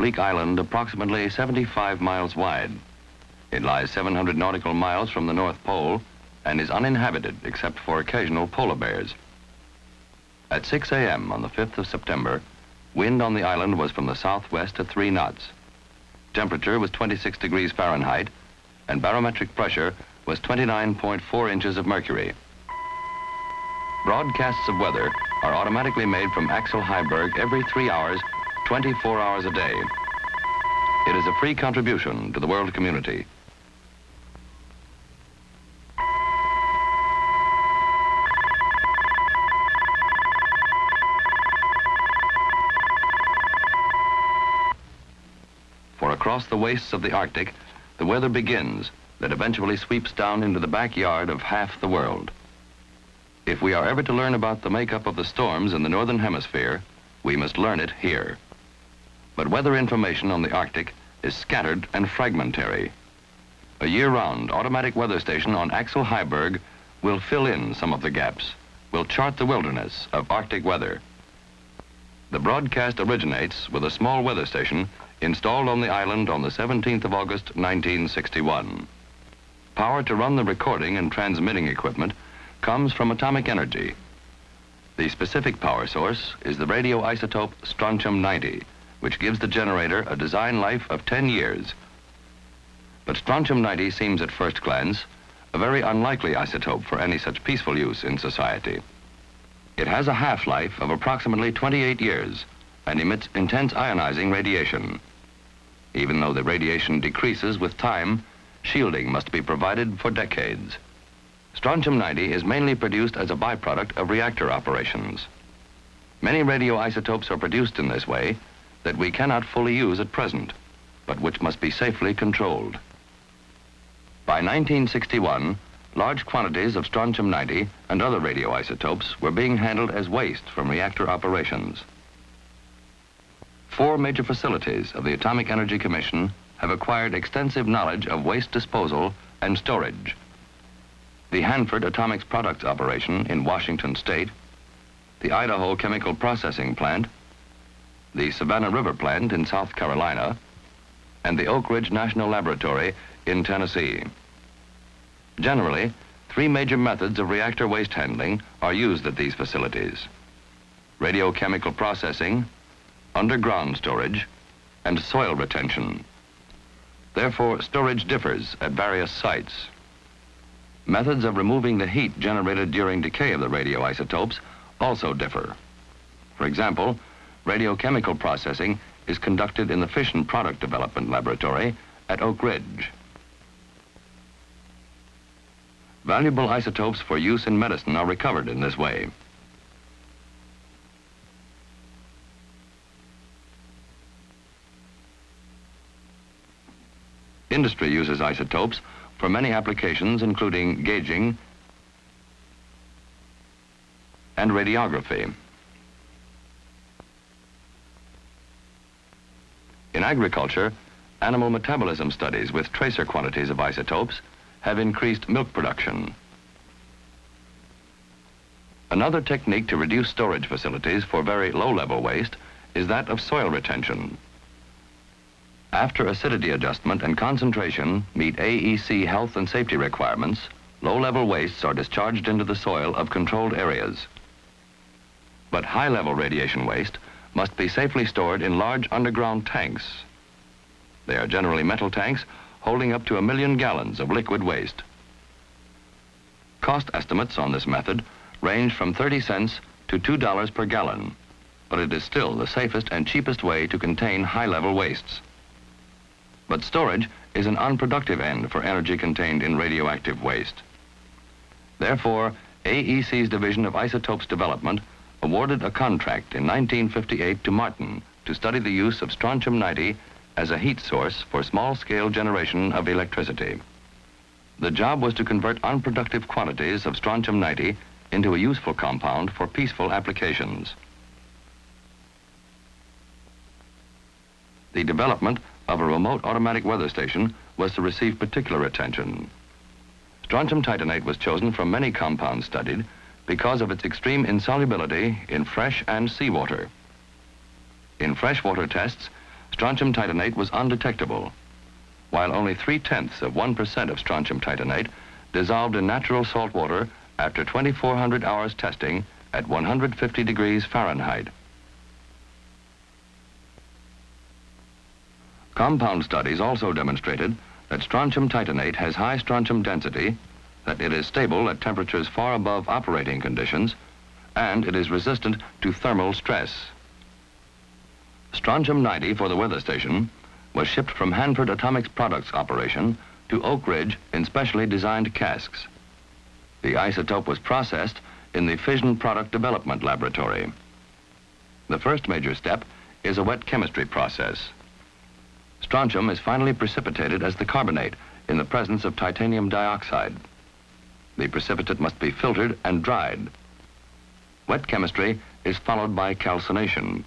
Leak Island, approximately 75 miles wide. It lies 700 nautical miles from the North Pole and is uninhabited except for occasional polar bears. At 6 a.m. on the 5th of September, wind on the island was from the southwest at 3 knots. Temperature was 26 degrees Fahrenheit and barometric pressure was 29.4 inches of mercury. Broadcasts of weather are automatically made from Axel Heiberg every 3 hours, 24 hours a day. It is a free contribution to the world community. For across the wastes of the Arctic, the weather begins that eventually sweeps down into the backyard of half the world. If we are ever to learn about the makeup of the storms in the Northern Hemisphere, we must learn it here. But weather information on the Arctic is scattered and fragmentary. A year-round automatic weather station on Axel Heiberg will fill in some of the gaps, will chart the wilderness of Arctic weather. The broadcast originates with a small weather station installed on the island on the 17th of August, 1961. Power to run the recording and transmitting equipment comes from atomic energy. The specific power source is the radioisotope strontium-90, which gives the generator a design life of 10 years. But strontium-90 seems at first glance a very unlikely isotope for any such peaceful use in society. It has a half-life of approximately 28 years and emits intense ionizing radiation. Even though the radiation decreases with time, shielding must be provided for decades. Strontium-90 is mainly produced as a byproduct of reactor operations. Many radioisotopes are produced in this way that we cannot fully use at present, but which must be safely controlled. By 1961, large quantities of strontium-90 and other radioisotopes were being handled as waste from reactor operations. 4 major facilities of the Atomic Energy Commission have acquired extensive knowledge of waste disposal and storage. The Hanford Atomics Products Operation in Washington State, the Idaho Chemical Processing Plant, the Savannah River Plant in South Carolina, and the Oak Ridge National Laboratory in Tennessee. Generally, 3 major methods of reactor waste handling are used at these facilities: radiochemical processing, underground storage, and soil retention. Therefore, storage differs at various sites. Methods of removing the heat generated during decay of the radioisotopes also differ. For example, radiochemical processing is conducted in the Fission Product Development Laboratory at Oak Ridge. Valuable isotopes for use in medicine are recovered in this way. Industry uses isotopes for many applications, including gauging and radiography. In agriculture, animal metabolism studies with tracer quantities of isotopes have increased milk production. Another technique to reduce storage facilities for very low-level waste is that of soil retention. After acidity adjustment and concentration meet AEC health and safety requirements, low-level wastes are discharged into the soil of controlled areas. But high-level radiation waste must be safely stored in large underground tanks. They are generally metal tanks holding up to 1 million gallons of liquid waste. Cost estimates on this method range from 30 cents to $2 per gallon, but it is still the safest and cheapest way to contain high-level wastes. But storage is an unproductive end for energy contained in radioactive waste. Therefore, AEC's Division of Isotopes Development awarded a contract in 1958 to Martin to study the use of strontium-90 as a heat source for small-scale generation of electricity. The job was to convert unproductive quantities of strontium-90 into a useful compound for peaceful applications. The development of a remote automatic weather station was to receive particular attention. Strontium titanate was chosen from many compounds studied because of its extreme insolubility in fresh and seawater. In freshwater tests, strontium titanate was undetectable, while only 0.3% of strontium titanate dissolved in natural salt water after 2,400 hours testing at 150 degrees Fahrenheit. Compound studies also demonstrated that strontium titanate has high strontium density, that it is stable at temperatures far above operating conditions, and it is resistant to thermal stress. Strontium-90 for the weather station was shipped from Hanford Atomic Products operation to Oak Ridge in specially designed casks. The isotope was processed in the Fission Product Development Laboratory. The first major step is a wet chemistry process. Strontium is finally precipitated as the carbonate in the presence of titanium dioxide. The precipitate must be filtered and dried. Wet chemistry is followed by calcination.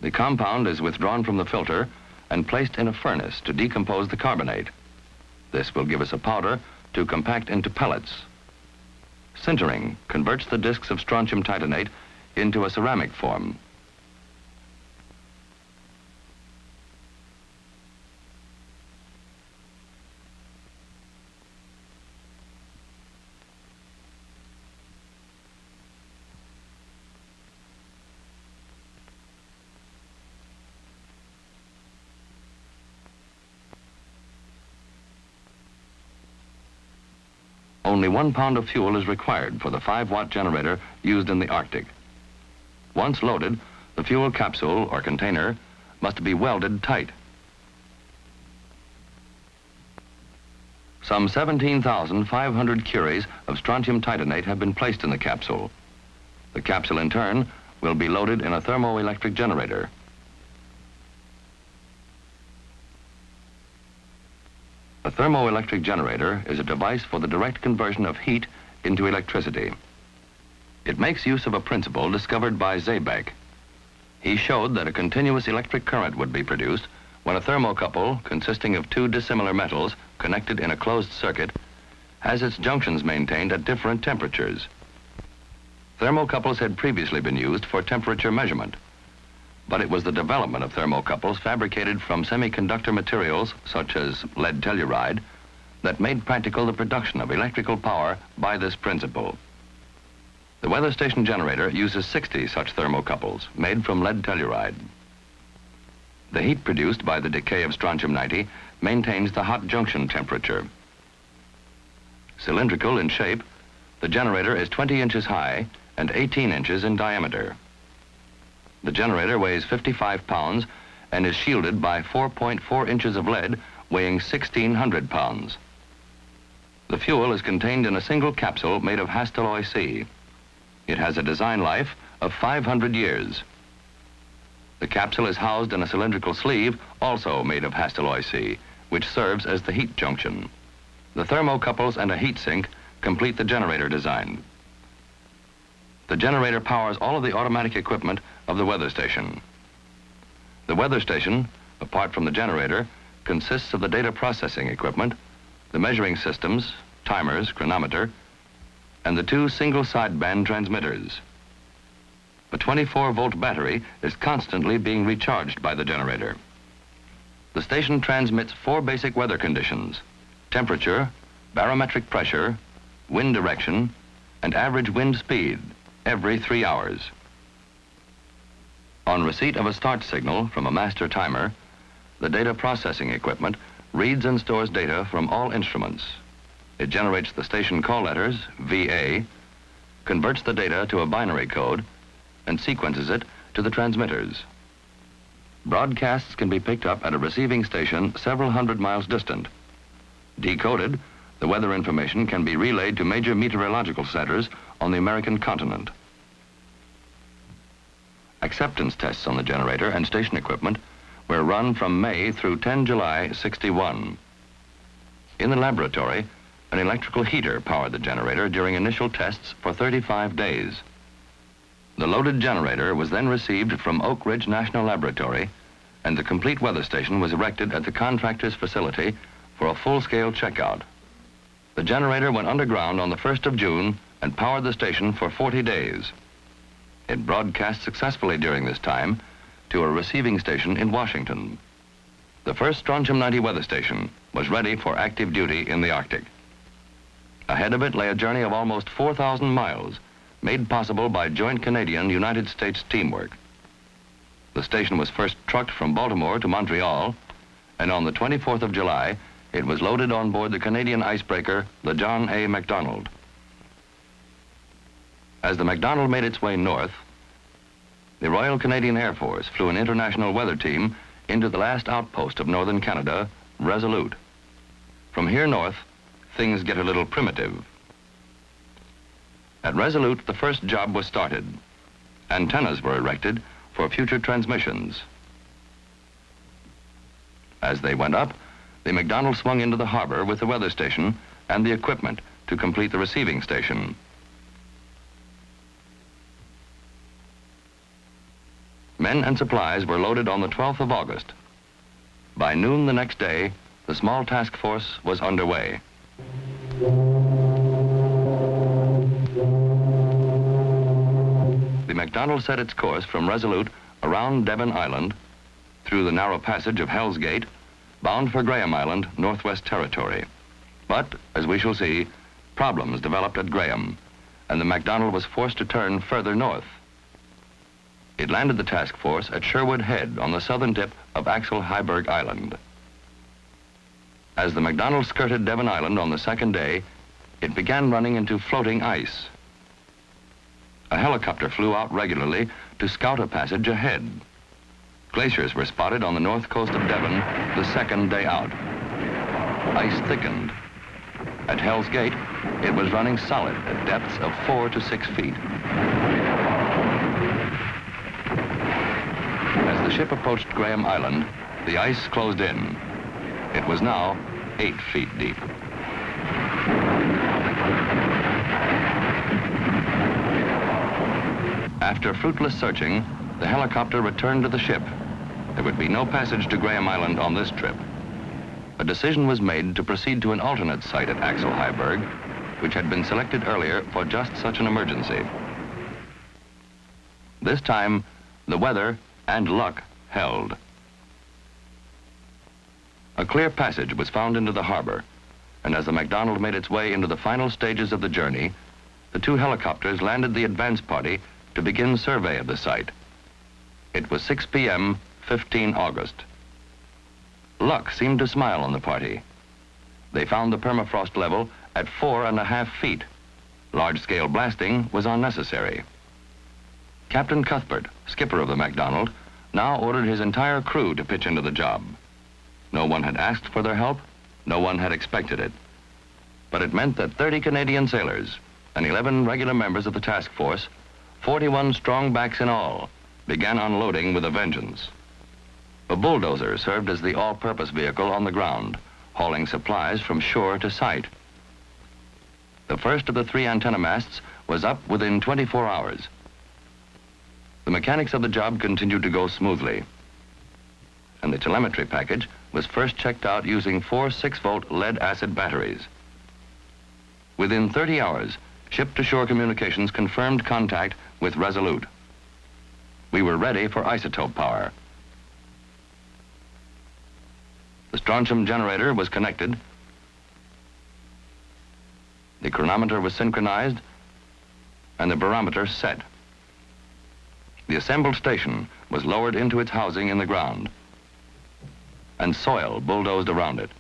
The compound is withdrawn from the filter and placed in a furnace to decompose the carbonate. This will give us a powder to compact into pellets. Sintering converts the discs of strontium titanate into a ceramic form. Only 1 pound of fuel is required for the 5-watt generator used in the Arctic. Once loaded, the fuel capsule or container must be welded tight. Some 17,500 curies of strontium titanate have been placed in the capsule. The capsule, in turn, will be loaded in a thermoelectric generator. A thermoelectric generator is a device for the direct conversion of heat into electricity. It makes use of a principle discovered by Seebeck. He showed that a continuous electric current would be produced when a thermocouple consisting of 2 dissimilar metals connected in a closed circuit has its junctions maintained at different temperatures. Thermocouples had previously been used for temperature measurement, but it was the development of thermocouples fabricated from semiconductor materials such as lead telluride that made practical the production of electrical power by this principle. The weather station generator uses 60 such thermocouples made from lead telluride. The heat produced by the decay of strontium-90 maintains the hot junction temperature. Cylindrical in shape, the generator is 20 inches high and 18 inches in diameter. The generator weighs 55 pounds and is shielded by 4.4 inches of lead weighing 1,600 pounds. The fuel is contained in a single capsule made of Hastelloy C. It has a design life of 500 years. The capsule is housed in a cylindrical sleeve, also made of Hastelloy C, which serves as the heat junction. The thermocouples and a heat sink complete the generator design. The generator powers all of the automatic equipment of the weather station. The weather station, apart from the generator, consists of the data processing equipment, the measuring systems, timers, chronometer, and the 2 single sideband transmitters. A 24-volt battery is constantly being recharged by the generator. The station transmits 4 basic weather conditions: temperature, barometric pressure, wind direction, and average wind speed every 3 hours. On receipt of a start signal from a master timer, the data processing equipment reads and stores data from all instruments. It generates the station call letters, VA, converts the data to a binary code, and sequences it to the transmitters. Broadcasts can be picked up at a receiving station several hundred miles distant. Decoded, the weather information can be relayed to major meteorological centers on the American continent. Acceptance tests on the generator and station equipment were run from May through 10 July '61. In the laboratory, An electrical heater powered the generator during initial tests for 35 days. The loaded generator was then received from Oak Ridge National Laboratory, and the complete weather station was erected at the contractor's facility for a full-scale checkout. The generator went underground on the 1st of June and powered the station for 40 days. It broadcast successfully during this time to a receiving station in Washington. The first strontium-90 weather station was ready for active duty in the Arctic. Ahead of it lay a journey of almost 4,000 miles, made possible by joint Canadian-United States teamwork. The station was first trucked from Baltimore to Montreal, and on the 24th of July, it was loaded on board the Canadian icebreaker, the John A. MacDonald. As the MacDonald made its way north, the Royal Canadian Air Force flew an international weather team into the last outpost of northern Canada, Resolute. From here north, things get a little primitive. At Resolute, the first job was started. Antennas were erected for future transmissions. As they went up, the MacDonald swung into the harbor with the weather station and the equipment to complete the receiving station. Men and supplies were loaded on the 12th of August. By noon the next day, the small task force was underway. The MacDonald set its course from Resolute around Devon Island, through the narrow passage of Hell's Gate, bound for Graham Island, Northwest Territory. But, as we shall see, problems developed at Graham, and the MacDonald was forced to turn further north. It landed the task force at Sherwood Head on the southern tip of Axel Heiberg Island. As the MacDonald skirted Devon Island on the second day, it began running into floating ice. A helicopter flew out regularly to scout a passage ahead. Glaciers were spotted on the north coast of Devon the second day out. Ice thickened. At Hell's Gate, it was running solid at depths of 4 to 6 feet. As the ship approached Graham Island, the ice closed in. It was now 8 feet deep. After fruitless searching, the helicopter returned to the ship. There would be no passage to Graham Island on this trip. A decision was made to proceed to an alternate site at Axel Heiberg, which had been selected earlier for just such an emergency. This time, the weather and luck held. A clear passage was found into the harbor, and as the MacDonald made its way into the final stages of the journey, the 2 helicopters landed the advance party to begin survey of the site. It was 6 p.m., 15 August. Luck seemed to smile on the party. They found the permafrost level at 4.5 feet. Large-scale blasting was unnecessary. Captain Cuthbert, skipper of the MacDonald, now ordered his entire crew to pitch into the job. No one had asked for their help, no one had expected it. But it meant that 30 Canadian sailors and 11 regular members of the task force, 41 strong backs in all, began unloading with a vengeance. A bulldozer served as the all-purpose vehicle on the ground, hauling supplies from shore to site. The first of the 3 antenna masts was up within 24 hours. The mechanics of the job continued to go smoothly, and the telemetry package was first checked out using 4 6-volt lead-acid batteries. Within 30 hours, ship-to-shore communications confirmed contact with Resolute. We were ready for isotope power. The strontium generator was connected, the chronometer was synchronized, and the barometer set. The assembled station was lowered into its housing in the ground, and soil bulldozed around it.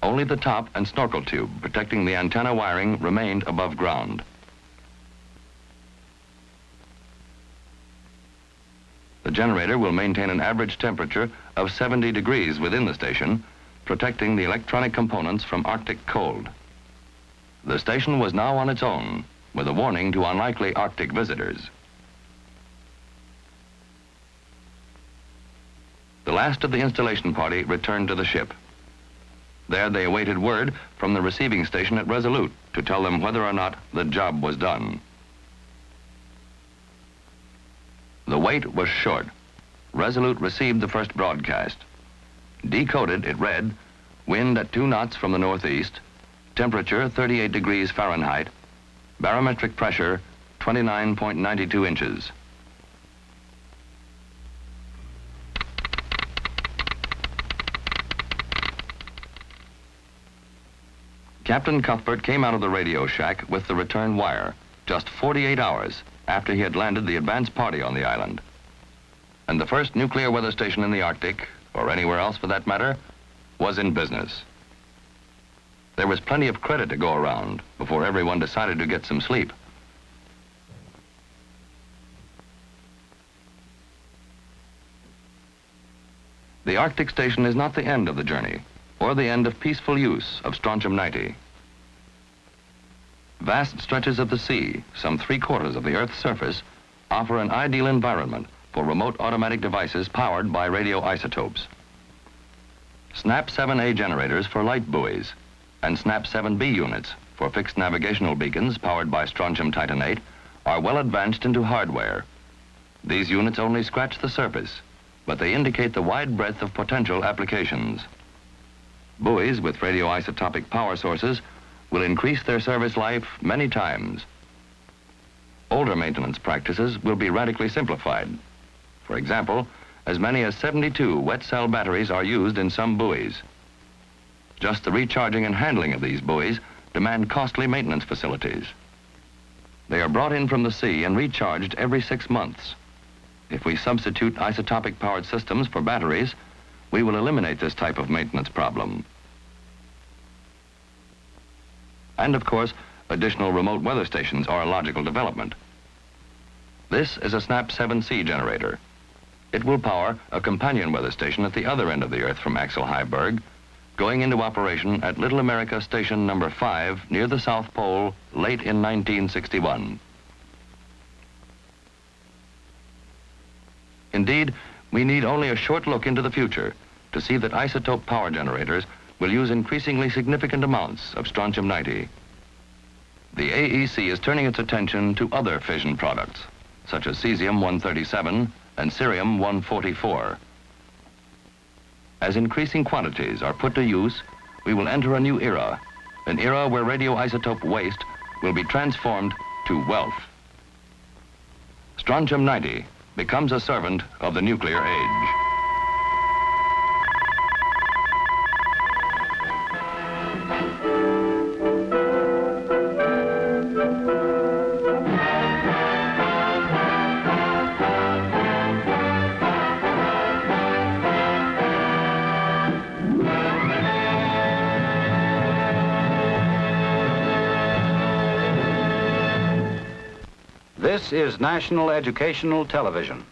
Only the top and snorkel tube protecting the antenna wiring remained above ground. The generator will maintain an average temperature of 70 degrees within the station, protecting the electronic components from Arctic cold. The station was now on its own, with a warning to unlikely Arctic visitors. The last of the installation party returned to the ship. There they awaited word from the receiving station at Resolute to tell them whether or not the job was done. The wait was short. Resolute received the first broadcast. Decoded, it read, wind at 2 knots from the northeast, temperature 38 degrees Fahrenheit, barometric pressure 29.92 inches. Captain Cuthbert came out of the radio shack with the return wire just 48 hours after he had landed the advance party on the island. And the first nuclear weather station in the Arctic, or anywhere else for that matter, was in business. There was plenty of credit to go around before everyone decided to get some sleep. The Arctic station is not the end of the journey, or the end of peaceful use of strontium-90. Vast stretches of the sea, some 3/4 of the Earth's surface, offer an ideal environment for remote automatic devices powered by radioisotopes. SNAP 7A generators for light buoys and SNAP 7B units for fixed navigational beacons powered by strontium titanate are well advanced into hardware. These units only scratch the surface, but they indicate the wide breadth of potential applications. Buoys with radioisotopic power sources will increase their service life many times. Older maintenance practices will be radically simplified. For example, as many as 72 wet cell batteries are used in some buoys. Just the recharging and handling of these buoys demand costly maintenance facilities. They are brought in from the sea and recharged every 6 months. If we substitute isotopic-powered systems for batteries, we will eliminate this type of maintenance problem. And of course, additional remote weather stations are a logical development. This is a SNAP 7C generator. It will power a companion weather station at the other end of the Earth from Axel Heiberg, going into operation at Little America Station number 5 near the South Pole late in 1961. Indeed, we need only a short look into the future to see that isotope power generators will use increasingly significant amounts of strontium-90. The AEC is turning its attention to other fission products, such as cesium-137 and cerium-144. As increasing quantities are put to use, we will enter a new era, an era where radioisotope waste will be transformed to wealth. Strontium-90 becomes a servant of the nuclear age. This is National Educational Television.